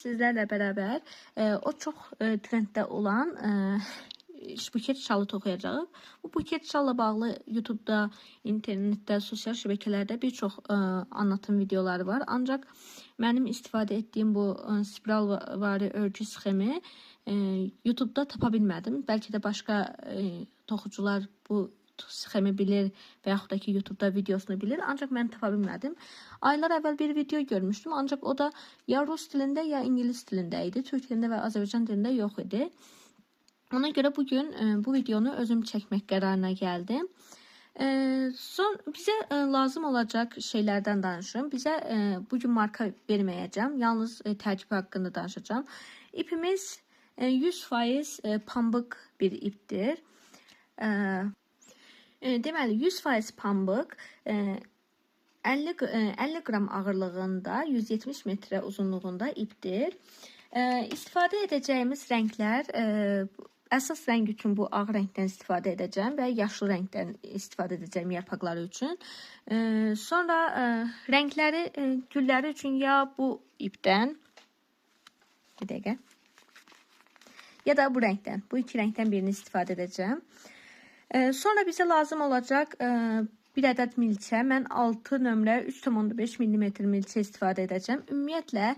sizlerle beraber o çok trenddə olan buket şalı toxuyacağıq. Bu buket şalla bağlı YouTube'da, internetdə, sosial şəbəkələrdə bir çox anlatım videoları var. Ancaq mənim istifadə etdiyim bu spiral vari örgü sxemi YouTube'da tapa bilmədim. Bəlkə də başqa toxucular bu sxemi bilir və yaxud da ki YouTube'da videosunu bilir. Ancaq mən tapa bilmədim. Aylar əvvəl bir video görmüşdüm. Ancaq o da ya Rus dilində ya İngilis dilində idi. Türk dilində və Azərbaycan dilində yox idi. Ona görə bugün bu videonu özüm çəkmək qərarına gəldim. Bizə lazım olacaq şeylərdən danışırım. Bizə bugün marka verməyəcəm. Yalnız tərkibi haqqında danışacağım. İpimiz 100% pambıq bir ipdir. Deməli 100% pambıq 50 qram ağırlığında 170 metrə uzunluğunda ipdir. İstifadə edəcəyimiz rənglər əsas rəng üçün bu ağ rəngdən istifadə edəcəm və yaşlı rəngdən istifadə edəcəm yarpaqları üçün. Sonra rəngləri, gülləri üçün ya bu ipdən bir dəqiqə ya da bu rəngdən, bu iki rəngdən birini istifadə edəcəm. Sonra bizə lazım olacaq bir ədəd milçə. Mən 6 nömrə 3,5 mm milçə istifadə edəcəm. Ümumiyyətlə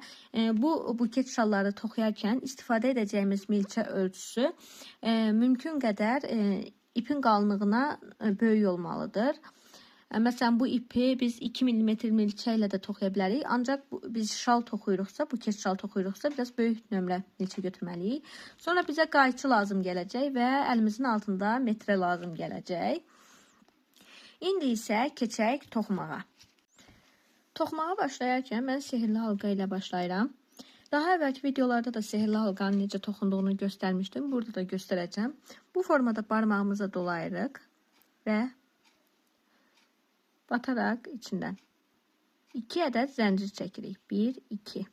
bu buket şalları toxuyarkən istifadə edəcəyimiz milçə ölçüsü mümkün qədər ipin qalınlığına böyük olmalıdır. Məsələn, bu ipi biz 2 mm milçə ilə də toxuya bilərik. Ancaq biz şal toxuyuruqsa, buket şal toxuyuruqsa biraz böyük nömrə milçə götürməliyik. Sonra bizə qayçı lazım gələcək və əlimizin altında metrə lazım gələcək. İndi isə keçək toxumağa. Toxumağa başlayarkən mən sehirli halqa ilə başlayıram. Daha əvvəlki videolarda da sehirli halqanın necə toxunduğunu göstərmişdim. Burada da göstərəcəm. Bu formada barmağımıza dolayırıq və bataraq içindən 2 ədəd zəncir çəkirik. 1, 2.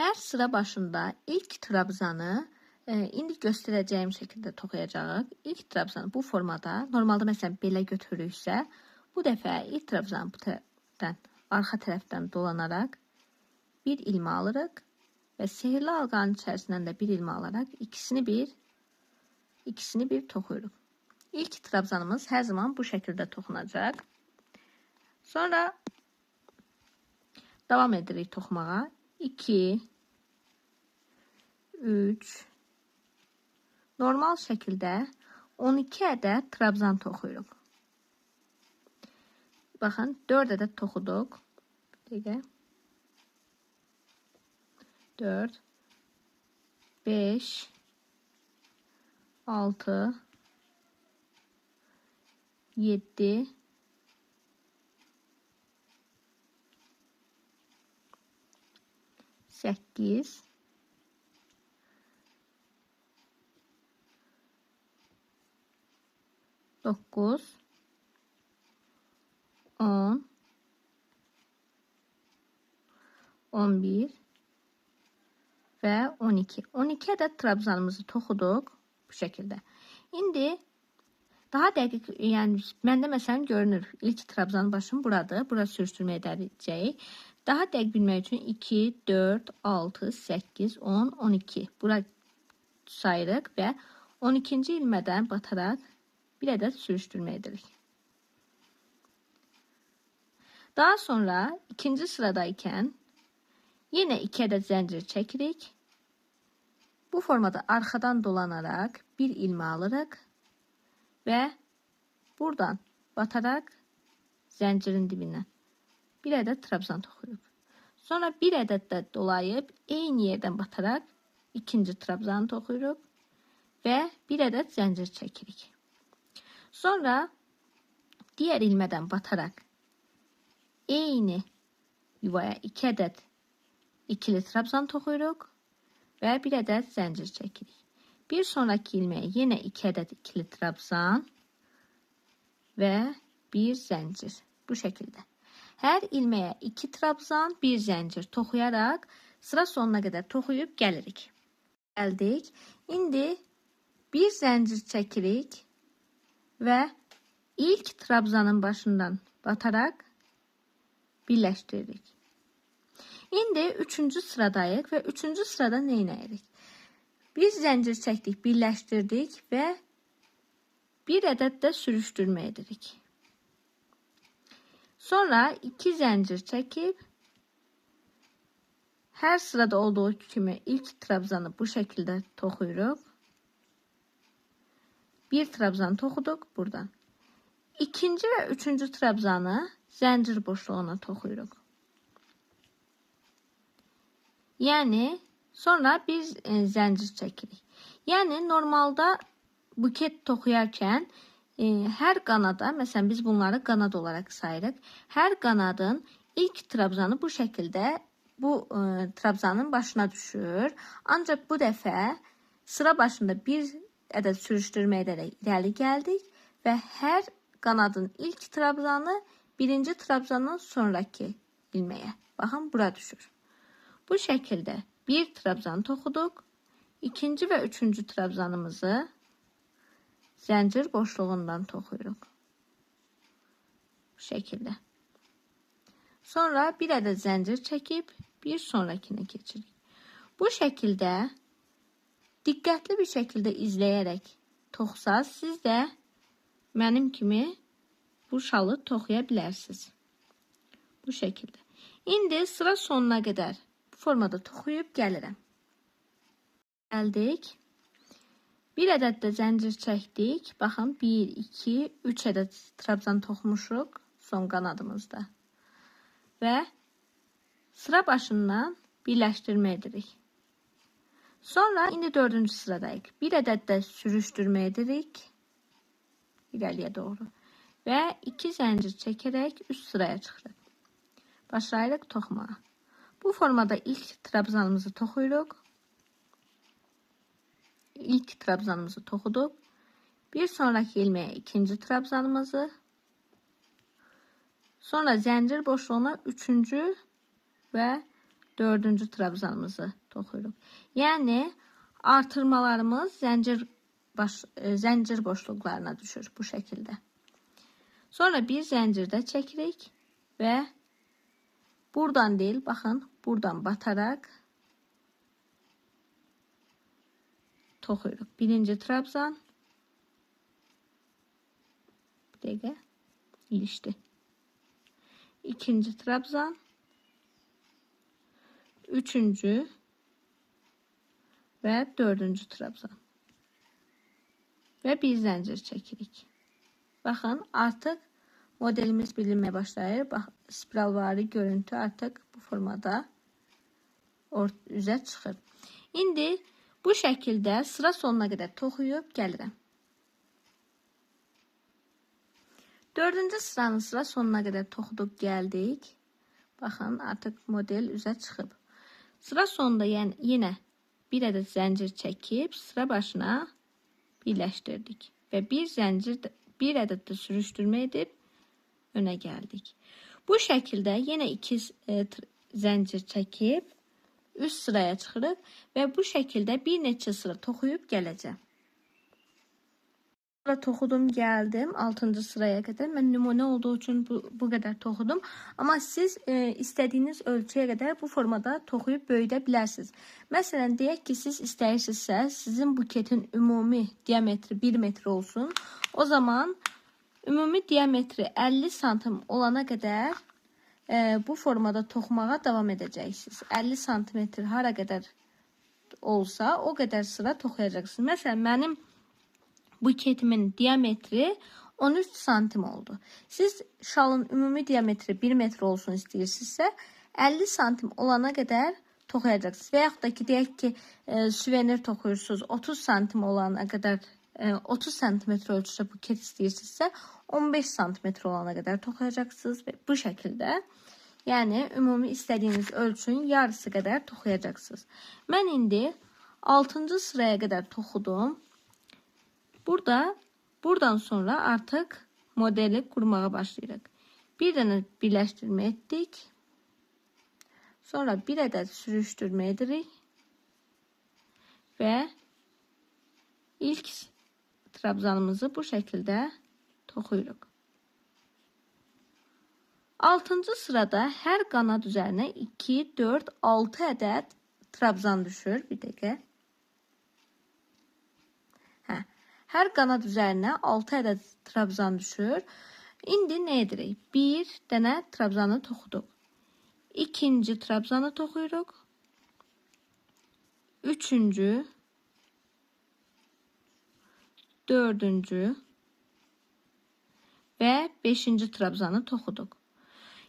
Hər sıra başında ilk trabzanı indi göstərəcəyim şəkildə toxuyacağıq. İlk trabzanı bu formada, normalda məsələn belə götürürüksə, bu dəfə ilk trabzanı bu tərəfdən, arxa tərəfdən dolanaraq bir ilmə alırıq və sehirli halqanın içərisindən də bir ilmə alaraq ikisini bir toxuyuruq. İlk trabzanımız hər zaman bu şəkildə toxunacaq. Sonra davam edirik toxumağa. 2, 3, normal şəkildə 12 ədəd trabzan toxuyuruq. Baxın, 4 ədəd toxuduq. 4, 5, 6, 7, 8, 9, 10, 11 və 12. 12 ədəd trabzanımızı toxuduq bu şəkildə. İndi daha dəqiq, yəni məndə məsələn görünür, ilk trabzanın başım buradır. Bura sürüşdürmə edəcəyik. Daha dəqiq bilmək üçün 2, 4, 6, 8, 10, 12. Bura sayırıq və 12-ci ilmədən bataraq bir ədəd sürüşdürmə edirik. Daha sonra ikinci sıradaykən yenə 2 ədəd zəncir çəkirik. Bu formada arxadan dolanaraq bir ilmə alırıq və buradan bataraq zəncirin dibindən bir ədəd trabzan toxuyuruq. Sonra bir ədəd də dolayıb eyni yerdən bataraq ikinci trabzanı toxuyuruq və bir ədəd zəncir çəkirik. Sonra digər ilmədən bataraq eyni yuvaya 2 ədəd ikili trabzan toxuyuruq və bir ədəd zəncir çəkirik. Bir sonraki ilməyə yenə 2 ədəd ikili trabzan və bir zəncir. Bu şəkildə. Hər ilməyə 2 trabzan, bir zəncir toxuyaraq sıra sonuna qədər toxuyub gəlirik. Gəldik. İndi bir zəncir çəkirik və ilk trabzanın başından bataraq birləşdiririk. İndi 3-cü sıradayıq və 3-cü sırada nə edirik? Bir zəncir çəkdik, birləşdirdik və bir ədəd də sürüşdürmə edirik. Sonra 2 zəncir çəkib hər sırada olduğu kimi ilk trabzanı bu şəkildə toxuyuruq. Bir trabzan toxuduq buradan. İkinci və üçüncü trabzanı zəncir boşluğuna toxuyuruq. Yəni sonra bir zəncir çəkirik. Yəni normalda buket toxuyarkən hər qanada, məsələn biz bunları qanad olaraq sayırıq. Hər qanadın ilk trabzanı bu şəkildə bu trabzanın başına düşür. Ancaq bu dəfə sıra başında bir ədəd sürüşdürmə edərək irəli gəldik və hər qanadın ilk trabzanı birinci trabzanın sonraki ilməyə. Baxın, bura düşür. Bu şəkildə bir trabzan toxuduq. İkinci və üçüncü trabzanımızı zəncir boşluğundan toxuyuruq. Bu şəkildə. Sonra bir ədəd zəncir çəkib bir sonrakine keçirik. Bu şəkildə diqqətli bir şəkildə izləyərək toxsaz, siz də mənim kimi bu şalı toxuya bilərsiniz. Bu şəkildə. İndi sıra sonuna qədər bu formada toxuyub gəlirəm. Gəldik. Bir ədəd də zəncir çəkdik. Baxın, 1, 2, 3 ədəd trabzan toxumuşuq son qanadımızda. Və sıra başından birləşdirmə edirik. Sonra indi 4-cü sıradayıq. Bir ədəd də sürüşdürmə edirik irəliyə doğru və 2 zəncir çəkərək üst sıraya çıxırıq. Başlayırıq toxumağa. Bu formada ilk trabzanımızı toxuyuruq. İlk trabzanımızı toxuduq. Bir sonraki ilməyə ikinci trabzanımızı, sonra zəncir boşluğuna 3-cü və 4-cü trabzanımızı toxuyuruq. Yəni artırmalarımız zəncir boşluqlarına düşür bu şəkildə. Sonra bir zəncir də çəkirik və buradan deyil, baxın, buradan bataraq toxuyuruq. Birinci trabzan. Bir dəqiqə. İlişdi. İkinci trabzan. Üçüncü və dördüncü trabzan. Və bir zəncir çəkirik. Baxın, artıq modelimiz bilinməyə başlayır. Bax, spiralvari görüntü artıq bu formada üzə çıxır. İndi bu şəkildə sıra sonuna qədər toxuyub gəlirəm. 4-cü sıranın sıra sonuna qədər toxuduq gəldik. Baxın, artıq model üzə çıxıb. Sıra sonunda yenə bir ədəd zəncir çəkib sıra başına birləşdirdik. Və bir ədəd də sürüşdürmə edib önə gəldik. Bu şəkildə yenə 2 zəncir çəkib üst sıraya çıxırıq və bu şəkildə bir neçə sıra toxuyub gələcəm. Sıra toxudum, gəldim 6-cı sıraya qədər. Mən nümunə olduğu üçün bu qədər toxudum. Amma siz istədiyiniz ölçüyə qədər bu formada toxuyub böyüdə bilərsiniz. Məsələn, deyək ki, siz istəyirsinizsə, sizin buketin ümumi diametri 1 metr olsun. O zaman ümumi diametri 50 santim olana qədər bu formada toxumağa davam edəcəksiniz. 50 santimetr hara qədər olsa, o qədər sıra toxuyacaqsınız. Məsələn, mənim buketimin diametri 13 santim oldu. Siz şalın ümumi diametri 1 metr olsun istəyirsinizsə, 50 santim olana qədər toxuyacaqsınız. Və yaxud da ki, deyək ki, suvenir toxuyursunuz, 30 santim olana qədər, 30 santimetr ölçüdə buket istəyirsinizsə, 15 santimetr olana qədər toxuyacaqsınız və bu şəkildə, yəni ümumi istədiyiniz ölçünün yarısı qədər toxuyacaqsınız. Mən indi 6-cı sıraya qədər toxudum. Buradan sonra artıq modeli qurmağa başlayırıq. Bir dənə birləşdirmə etdik. Sonra bir ədəd sürüşdürmə edirik. Və ilk trabzanımızı bu şəkildə toxuyuruq. 6-cı sırada hər qanad üzərinə 2, 4, 6 ədəd trabzan düşür. Bir dəqiqə. Hər qanad üzərinə 6 ədəd trabzan düşür. İndi nə edirik? Bir dənə trabzanı toxuduq. İkinci trabzanı toxuyuruq. Üçüncü, dördüncü və beşinci trabzanı toxuduq.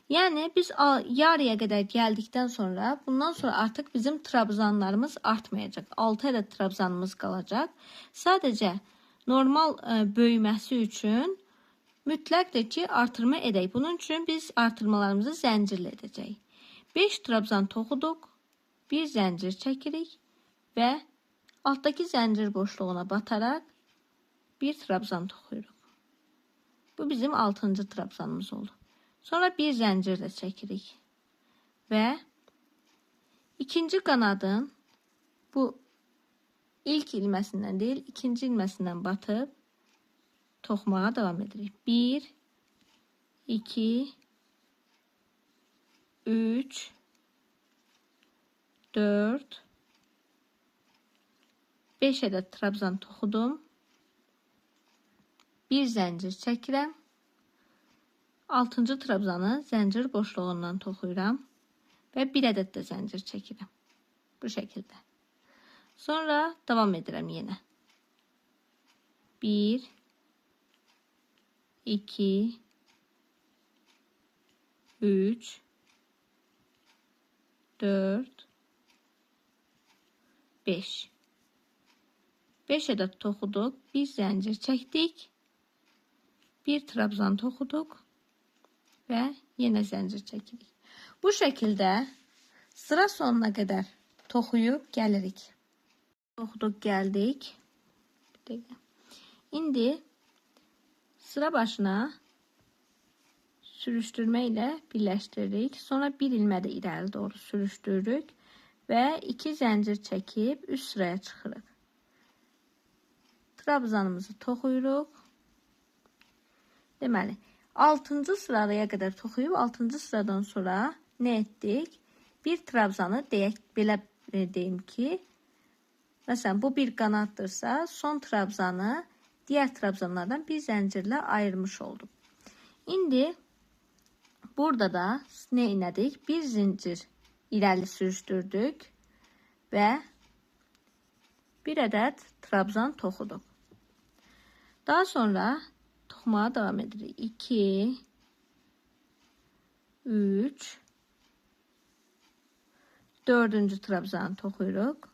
Yəni biz yarıya qədər gəldikdən sonra, bundan sonra artıq bizim trabzanlarımız artmayacaq. 6 ədəd trabzanımız qalacaq. Sadəcə normal böyüməsi üçün mütləqdir ki, artırma edək. Bunun üçün biz artırmalarımızı zəncirlə edəcəyik. 5 trabzan toxuduq, bir zəncir çəkirik və altdakı zəncir boşluğuna bataraq bir trabzan toxuyuruq. Bu bizim 6-cı trabzanımız oldu. Sonra bir zəncir də çəkirik və ikinci qanadın bu ilk ilməsindən deyil, ikinci ilməsindən batıb toxumağa davam edirik. 1, 2, 3, 4, 5 ədəd trabzan toxudum. Bir zəncir çəkirəm. 6-cı trabzanı zəncir boşluğundan toxuyuram və bir ədəd də zəncir çəkirəm. Bu şəkildə. Sonra davam edirəm yenə. 1, 2, 3, 4, 5. 5 ədəd toxuduq, bir zəncir çəkdik, bir trabzan toxuduq və yenə zəncir çəkirik. Bu şəkildə sıra sonuna qədər toxuyub gəlirik. Toxuduq, gəldik. İndi sıra başına sürüşdürmə ilə birləşdiririk. Sonra bir ilmə də irəli doğru sürüşdürürük və 2 zəncir çəkib üst sıraya çıxırıq. Trabzanımızı toxuyuruq. Deməli, 6-cı sıraya qədər toxuyub, 6-cı sıradan sonra nə etdik? Bir trabzanı deyək, belə deyim ki, məsələn, bu bir qanaddırsa, son trabzanı digər trabzanlardan bir zəncirlə ayırmış olduk. İndi burada da nə etdik? Bir zincir irəli sürüşdürdük və bir ədəd trabzan toxuduq. Daha sonra toxumağa davam edirik. 2, 3, 4-cü trabzanı toxuyuruq.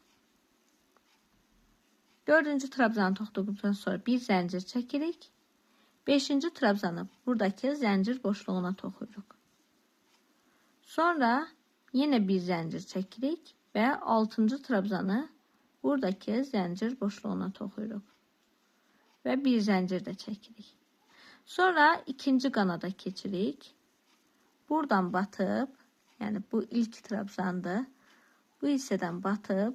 4-cü trabzanı toxuduqdan sonra bir zəncir çəkirik. 5-ci trabzanı buradakı zəncir boşluğuna toxuyuruq. Sonra yenə bir zəncir çəkirik və 6-cı trabzanı buradakı zəncir boşluğuna toxuyuruq. Və bir zəncir də çəkirik. Sonra ikinci qanada keçirik. Buradan batıb, yəni bu ilk trabzandır. Bu hissədən batıb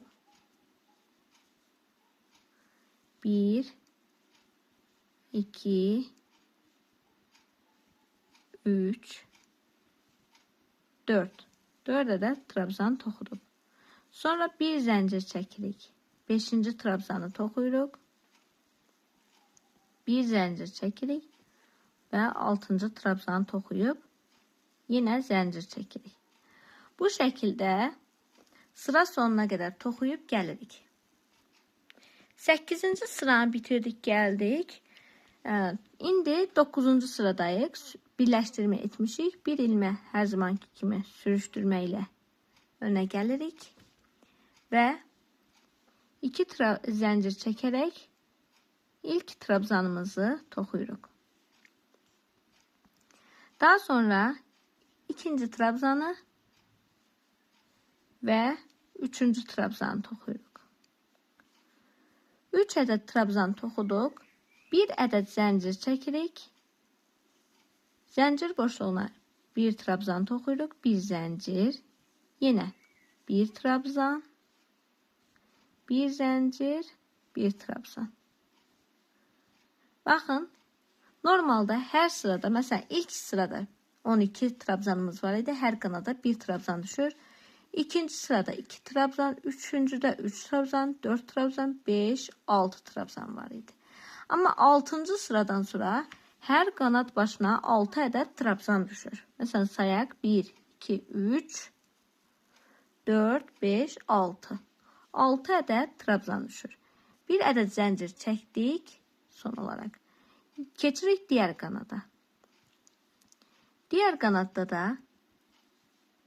1, 2, 3, 4. 4 ədəd trabzan toxuduq. Sonra bir zəncir çəkirik. 5-ci trabzanı toxuyuruq. Bir zəncir çəkirik və 6-cı trabzanı toxuyub yenə zəncir çəkirik. Bu şəkildə sıra sonuna qədər toxuyub gəlirik. 8-ci sıranı bitirdik, gəldik. İndi 9-cu sıradayıq. Birləşdirmə etmişik. Bir ilmə hər zamanki kimi sürüşdürmə ilə önə gəlirik və 2 zəncir çəkərək ilk trabzanımızı toxuyuruq. Daha sonra ikinci trabzanı və üçüncü trabzanı toxuyuruq. 3 ədəd trabzan toxuduq. Bir ədəd zəncir çəkirik. Zəncir boşluğuna bir trabzan toxuyuruq. Bir zəncir. Yenə bir trabzan. Bir zəncir. Bir trabzan. Baxın, normalda hər sırada, məsələn, ilk sırada 12 trabzanımız var idi. Hər qanada 1 trabzan düşür. İkinci sırada 2 trabzan, üçüncüdə 3 trabzan, 4 trabzan, 5, 6 trabzan var idi. Amma 6-cı sıradan sonra hər qanat başına 6 ədəd trabzan düşür. Məsələn, sayaq 1, 2, 3, 4, 5, 6. 6 ədəd trabzan düşür. Bir ədəd zəncir çəkdik son olaraq. Keçirik digər qanada. Digər qanadda da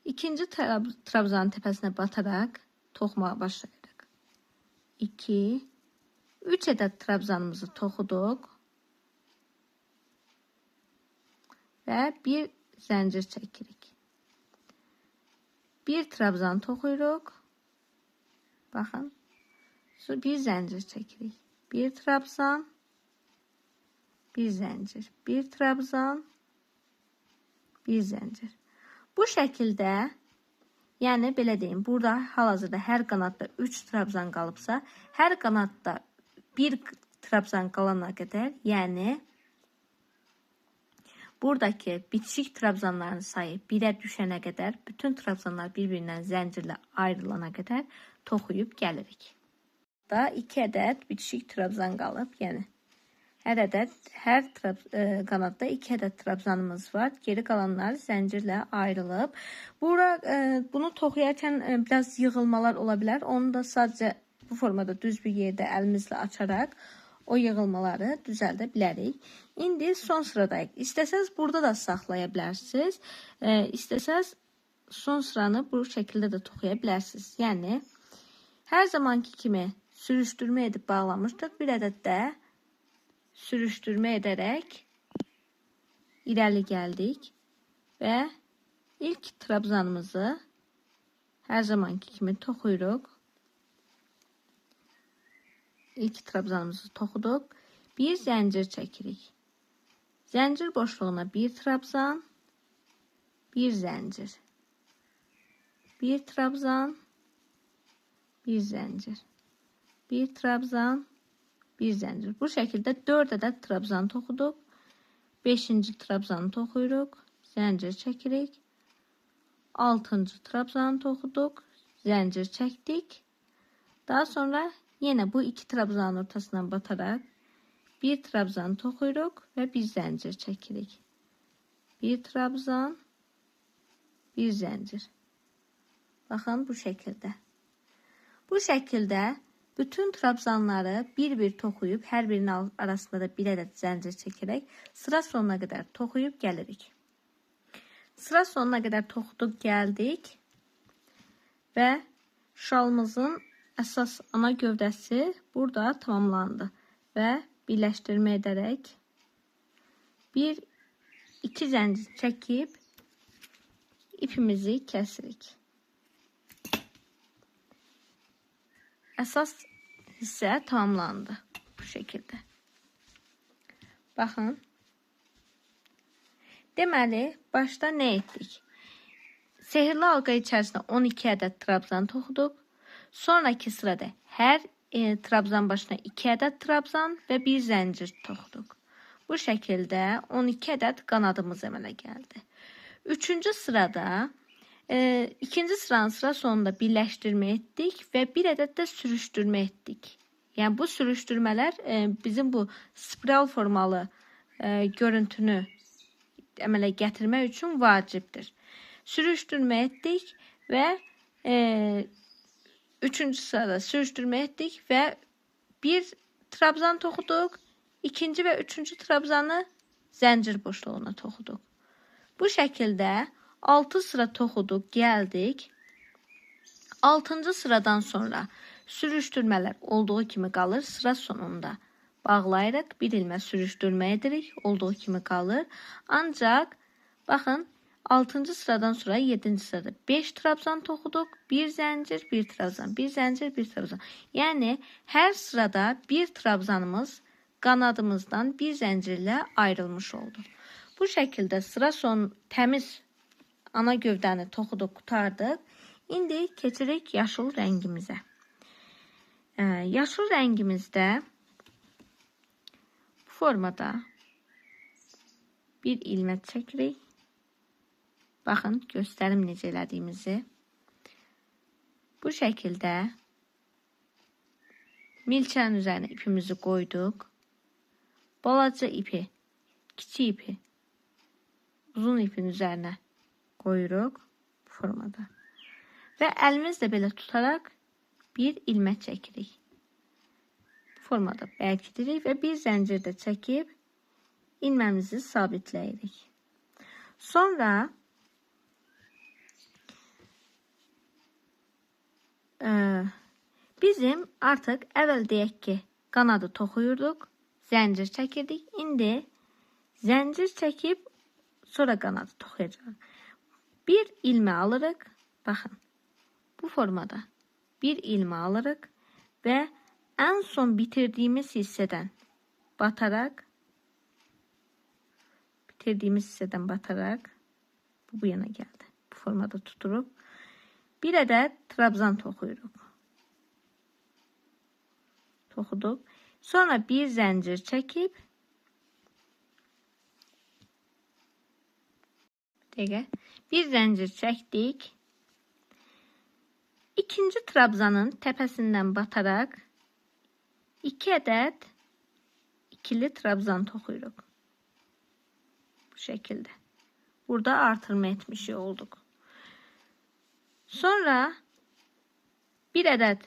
ikinci trabzanın təpəsinə bataraq toxumağa başlayırıq. 2, 3 ədəd trabzanımızı toxuduq və bir zəncir çəkirik. Bir trabzan toxuyuruq. Baxın. Bir zəncir çəkirik. Bir trabzan, bir zəncir. Bir trabzan, bir zəncir. Bu şəkildə, yəni belə deyim, burada hal-hazırda hər qanadda 3 trabzan qalıbsa, hər qanadda 1 trabzan qalana qədər, yəni buradakı bitişik trabzanların sayı 1-ə düşənə qədər, bütün trabzanlar bir-birindən zəncirlə ayrılana qədər toxuyub gəlirik. Da 2 ədəd bitişik trabzan qalıb, yəni hər qanadda 2 ədəd trabzanımız var. Geri qalanlar zəncirlə ayrılıb. Bunu toxuyarkən biraz yığılmalar ola bilər. Onu da sadəcə bu formada düz bir yerdə əlimizlə açaraq o yığılmaları düzəldə bilərik. İndi son sıradayıq. İstəsəz burada da saxlaya bilərsiniz. İstəsəz son sıranı bu şəkildə də toxuya bilərsiniz. Yəni, hər zamanki kimi sürüşdürmə edib bağlamışdıq. Bir ədəd də sürüşdürmə edərək irəli gəldik və ilk trabzanımızı hər zamanki kimi toxuyuruq. İlk trabzanımızı toxuduq. Bir zəncir çəkirik. Zəncir boşluğuna bir trabzan, bir zəncir. Bir trabzan, bir zəncir. Bir trabzan, bir zəncir. Bu şəkildə 4 ədəd trabzan toxuduq. 5-ci trabzanı toxuyuruq. Zəncir çəkirik. 6-cı trabzanı toxuduq. Zəncir çəkdik. Daha sonra yenə bu 2 trabzanın ortasından bataraq bir trabzan toxuyuruq və bir zəncir çəkirik. Bir trabzan, bir zəncir. Baxın bu şəkildə. Bu şəkildə bütün trabzanları bir-bir toxuyub, hər birinin arasında da bir ədəd zəncir çəkərək sıra sonuna qədər toxuyub gəlirik. Sıra sonuna qədər toxuduq gəldik və şalımızın əsas ana gövdəsi burada tamamlandı və birləşdirmə edərək 1-2 zəncir çəkib ipimizi kəsirik. Əsas hissə tamamlandı bu şəkildə. Baxın. Deməli, başda nə etdik? Sehirli halqa içərisində 12 ədəd trabzan toxuduq. Sonraki sırada hər trabzan başına 2 ədəd trabzan və bir zəncir toxuduq. Bu şəkildə 12 ədəd qanadımız əmələ gəldi. Üçüncü sırada ikinci sıranın sıra sonunda birləşdirmə etdik və bir ədəd də sürüşdürmə etdik. Yəni bu sürüşdürmələr bizim bu spiral formalı görüntünü əmələ gətirmək üçün vacibdir. Sürüşdürmə etdik və üçüncü sırada sürüşdürmə etdik və bir trabzan toxuduq. İkinci və üçüncü trabzanı zəncir boşluğuna toxuduq. Bu şəkildə 6 sıra toxuduq, gəldik. 6-cı sıradan sonra sürüşdürmələr olduğu kimi qalır. Sıra sonunda bağlayırıq. Bir ilmə sürüşdürmə edirik. Olduğu kimi qalır. Ancaq, baxın, 6-cı sıradan sonra 7-ci sırada 5 trabzan toxuduq. Bir zəncir, bir trabzan, bir zəncir, bir trabzan. Yəni, hər sırada bir trabzanımız qanadımızdan bir zəncirlə ayrılmış oldu. Bu şəkildə sıra son təmiz ana gövdəni toxuduq, qutardıq. İndi keçirik yaşıl rəngimizə. Yaşıl rəngimizdə bu formada bir ilmət çəkirik. Baxın, göstərim necə elədiyimizi. Bu şəkildə milçənin üzərinə ipimizi qoyduq. Balaca ipi, kiçik ipi uzun ipin üzərinə qoyuruq bu formada. Və əlimizlə belə tutaraq bir ilmək çəkirik. Bu formada bərkidirik və bir zəncir də çəkib ilməmizi sabitləyirik. Sonra bizim artıq əvvəl deyək ki, qanadı toxuyurduq, zəncir çəkirdik. İndi zəncir çəkib sonra qanadı toxuyacaq. Bir ilmə alırıq. Baxın, bu formada bir ilmə alırıq və ən son bitirdiyimiz hissədən bataraq bu yana gəldi. Bu formada tuturuq. Bir ədəd trabzan toxuyuruq. Toxuduq. Sonra bir zəncir çəkib bir zəncir çəkdik. İkinci trabzanın təpəsindən bataraq 2 ədəd ikili trabzan toxuyuruq. Bu şəkildə. Burada artırma etmiş olduq. Sonra bir ədəd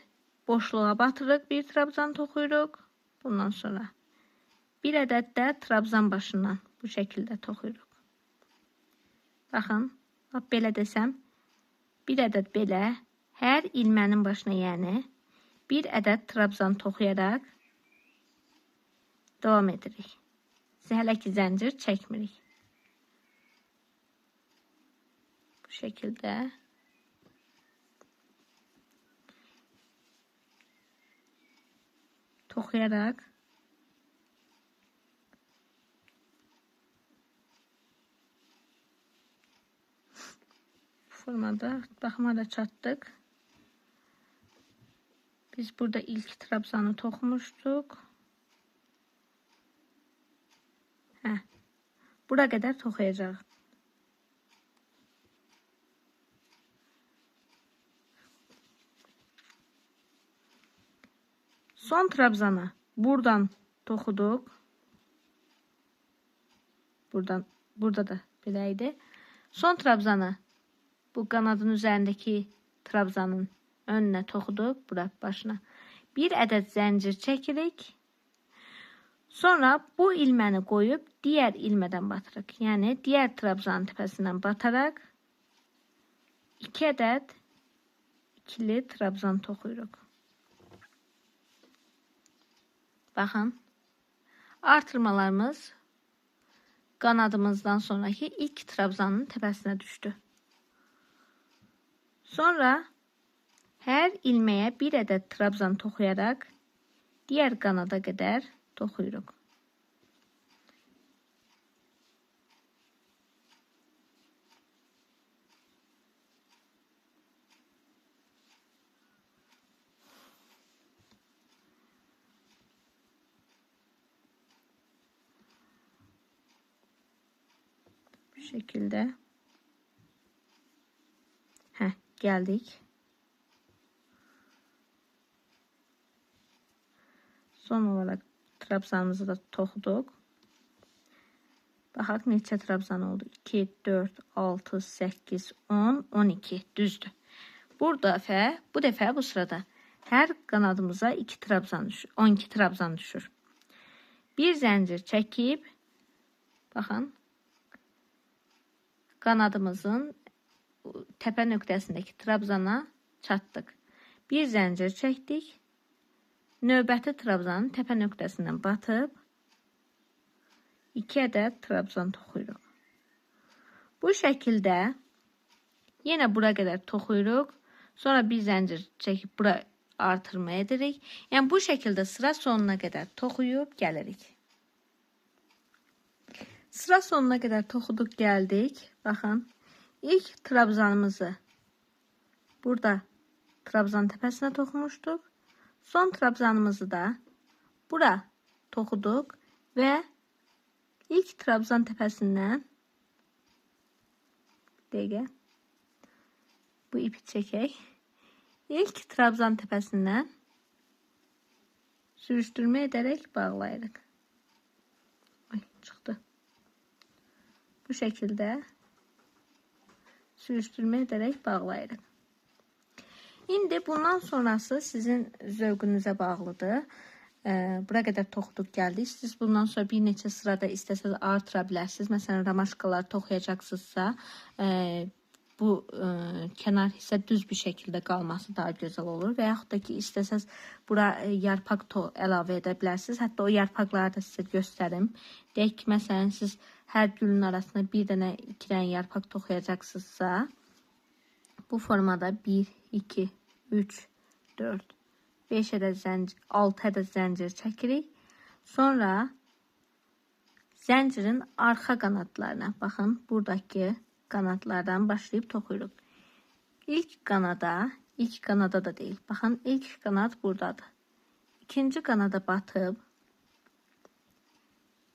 boşluğa batırıq, bir trabzan toxuyuruq. Bundan sonra bir ədəd də trabzan başından bu şəkildə toxuyuruq. Baxın, belə desəm, bir ədəd belə hər ilmənin başına, yəni bir ədəd trabzan toxuyaraq davam edirik. Hələ ki zəncir çəkmirik. Bu şəkildə toxuyaraq formada baxıma da çatdıq. Biz burada ilk trabzanı toxumuşduq. Bura qədər toxuyacaq. Son trabzanı buradan toxuduq. Burada da belə idi. Son trabzanı bu qanadın üzərindəki trabzanın önünə toxuduq, bura başına. Bir ədəd zəncir çəkirik. Sonra bu ilməni qoyub digər ilmədən batırıq. Yəni digər trabzanın təpəsindən bataraq 2 ədəd ikili trabzan toxuyuruq. Baxın, artırmalarımız qanadımızdan sonraki ilk trabzanın təpəsinə düşdü. Sonra hər ilməyə bir ədəd trabzan toxuyaraq digər qanada qədər toxuyuruq. Bu şəkildə gəldik. Son olarak trabzanımızı da toxuduq. Baxaq neçə trabzan oldu? 2, 4, 6, 8, 10, 12. Düzdür. Bu dəfə bu sırada hər qanadımıza 2 trabzan düşür. 12 trabzan düşür. Bir zəncir çəkib, baxın, qanadımızın təpə nöqtəsindəki trabzana çatdıq. Bir zəncir çəkdik. Növbəti trabzanın təpə nöqtəsindən batıb 2 ədəd trabzan toxuyuruq. Bu şəkildə yenə bura qədər toxuyuruq. Sonra bir zəncir çəkib bura artırma edirik. Yəni bu şəkildə sıra sonuna qədər toxuyub gəlirik. Sıra sonuna qədər toxuduq gəldik. Baxın, ilk trabzanımızı burada trabzan təpəsinə toxumuşduq. Son trabzanımızı da bura toxuduq və ilk trabzan təpəsindən Dəqiqə. Bu ipi çəkək. İlk trabzan təpəsindən sürüşdürmə edərək bağlayırıq. Ay, çıxdı. Bu şəkildə sürüşdürmə edərək bağlayırıq. İndi bundan sonrası sizin zövqünüzə bağlıdır. Bura qədər toxuduq gəldik. Siz bundan sonra bir neçə sırada istəsəz artıra bilərsiniz. Məsələn, ramaşkalar toxuyacaqsınızsa, bu kənar hissə düz bir şəkildə qalması daha gözəl olur. Və yaxud da ki, istəsəz bura yarpaq əlavə edə bilərsiniz. Hətta o yarpaqları da sizə göstərim. Deyək ki, məsələn, siz hər gülün arasında bir dənə, iki dənə yarpaq toxuyacaqsınızsa, bu formada 1, 2, 3, 4, 5 ədəd zəncir, 6 ədəd zəncir çəkirik. Sonra zəncirin arxa qanadlarına, baxın, buradakı qanadlardan başlayıb toxuyuruq. İlk qanada da deyil. Baxın, ilk qanad buradadır. İkinci qanada batıb,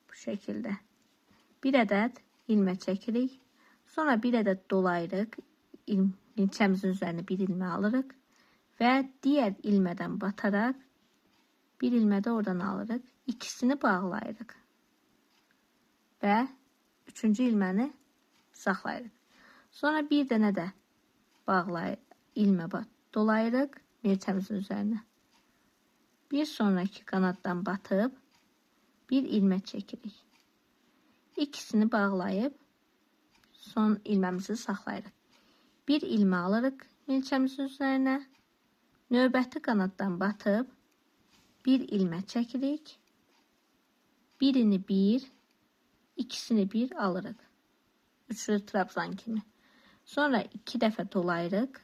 bu şəkildə bir ədəd ilmə çəkirik. Sonra bir ədəd dolayırıq. İlçəmizin üzərinə bir ilmə alırıq. Və digər ilmədən bataraq, bir ilmə də oradan alırıq. İkisini bağlayırıq. Və üçüncü ilməni saxlayırıq. Sonra bir dənə də ilmə dolayırıq milçəmizin üzərinə. Bir sonraki qanaddan batıb, bir ilmə çəkirik. İkisini bağlayıb, son ilməmizi saxlayırıq. Bir ilmə alırıq milçəmizin üzərinə. Növbəti qanaddan batıb, bir ilmə çəkirik. Birini bir, ikisini bir alırıq. Üçlü trabzan kimi. Sonra 2 dəfə dolayırıq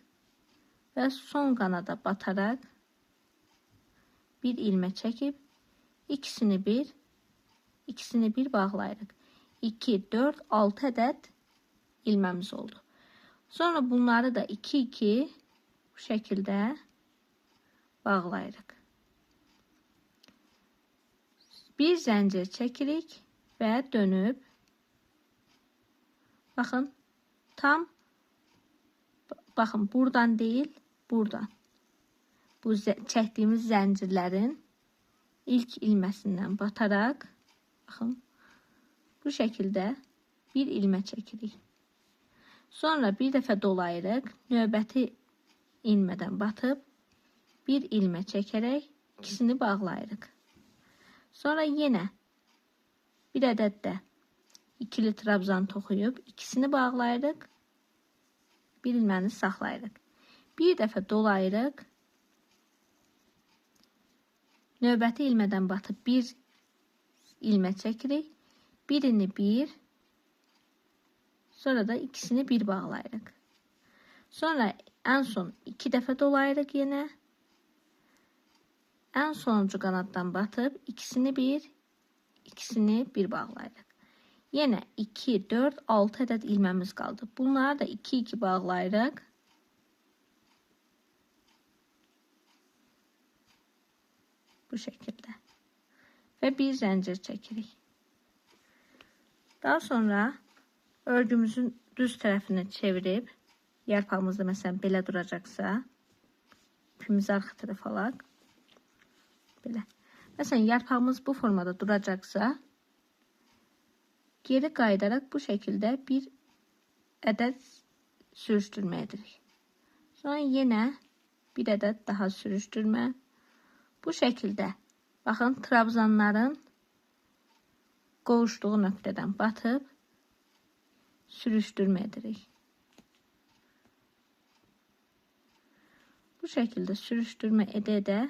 və son qanada bataraq bir ilmə çəkib ikisini bir bağlayırıq. 2, 4, 6 ədəd ilməmiz oldu. Sonra bunları da 2-2 bu şəkildə bağlayırıq. Bir zəncir çəkirik və dönüb, baxın, baxın, buradan deyil, buradan. Bu çəkdiyimiz zəncirlərin ilk ilməsindən bataraq, baxın, bu şəkildə bir ilmə çəkirik. Sonra bir dəfə dolayırıq, növbəti ilmədən batıb, bir ilmə çəkərək ikisini bağlayırıq. Sonra yenə bir ədəd də ikili trabzan toxuyub, ikisini bağlayırıq, bir ilməni saxlayırıq. Bir dəfə dolayırıq, növbəti ilmədən batıb bir ilmə çəkirik, birini bir, sonra da ikisini bir bağlayırıq. Sonra ən son 2 dəfə dolayırıq yenə, ən sonuncu qanaddan batıb ikisini bir bağlayırıq. Yenə 2, 4, 6 ədəd ilməmiz qaldı. Bunları da 2-2 bağlayırıq. Bu şəkildə. Və bir zəncir çəkirik. Daha sonra örgümüzün düz tərəfini çevirib, yarpağımızda məsələn belə duracaqsa, ipimizi arxa tərəfə alaq. Belə. Məsələn, yarpağımız bu formada duracaqsa, geri qayıdaraq bu şəkildə bir ədəd sürüşdürmə edirik. Sonra yenə bir ədəd daha sürüşdürmə. Bu şəkildə, baxın, trabzanların qovuşduğu nöqtədən batıb, sürüşdürmə edirik. Bu şəkildə sürüşdürmə edə-edə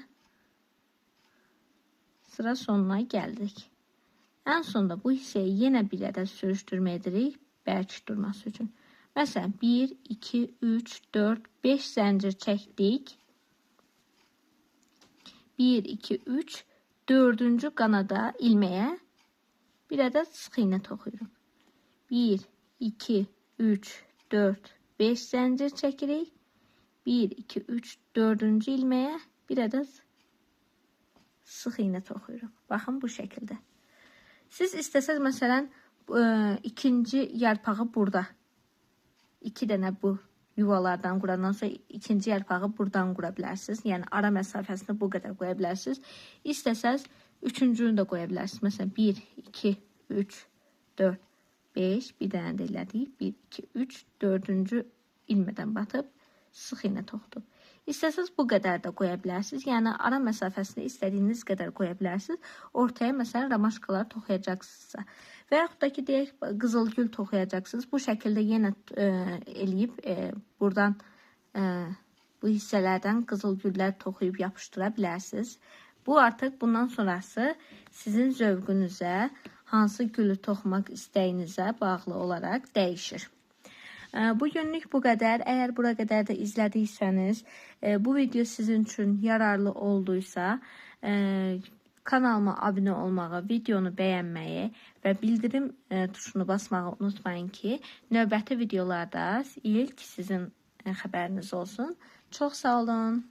sıra sonuna gəldik. Ən sonda bu hissəyə yenə bir ədəd sürüşdürmə edirik, bərk durması üçün. Məsələn, 1, 2, 3, 4, 5 zəncir çəkdik. 1, 2, 3, 4-cü qanada ilməyə bir ədəd sıx iynə toxuyuruq. 1, 2, 3, 4, 5 zəncir çəkirik. 1, 2, 3, 4-cü ilməyə bir ədəd sıx iynə toxuyuruq. Baxın, bu şəkildə. Siz istəsəz, məsələn, ikinci yarpağı burada 2 dənə bu yuvalardan qurandan sonra ikinci yarpağı buradan qura bilərsiniz. Yəni ara məsafəsini bu qədər qoya bilərsiniz. İstəsəz üçüncünü də qoya bilərsiniz. Məsələn 1, 2, 3, 4, 5 bir dənə də elədik. 1, 2, 3, 4-cü ilmədən batıb sıx iynə toxudub. İstəsəz bu qədər də qoya bilərsiniz. Yəni ara məsafəsini istədiyiniz qədər qoya bilərsiniz. Ortaya məsələn ramaşkalar toxuyacaqsınızsa. Və yaxud da ki, deyək, qızılgül toxuyacaqsınız. Bu şəkildə yenə eləyib buradan bu hissələrdən qızılgüllər toxuyub yapışdıra bilərsiniz. Bu artıq bundan sonrası sizin zövqünüzə, hansı gülü toxumaq istəyinizə bağlı olaraq dəyişir. Bu günlük bu qədər. Əgər bura qədər də izlədiysəniz, bu video sizin üçün yararlı olduysa, kanalıma abunə olmağı, videonu bəyənməyi və bildirim tuşunu basmağı unutmayın ki, növbəti videolarda ilk sizin xəbəriniz olsun. Çox sağ olun.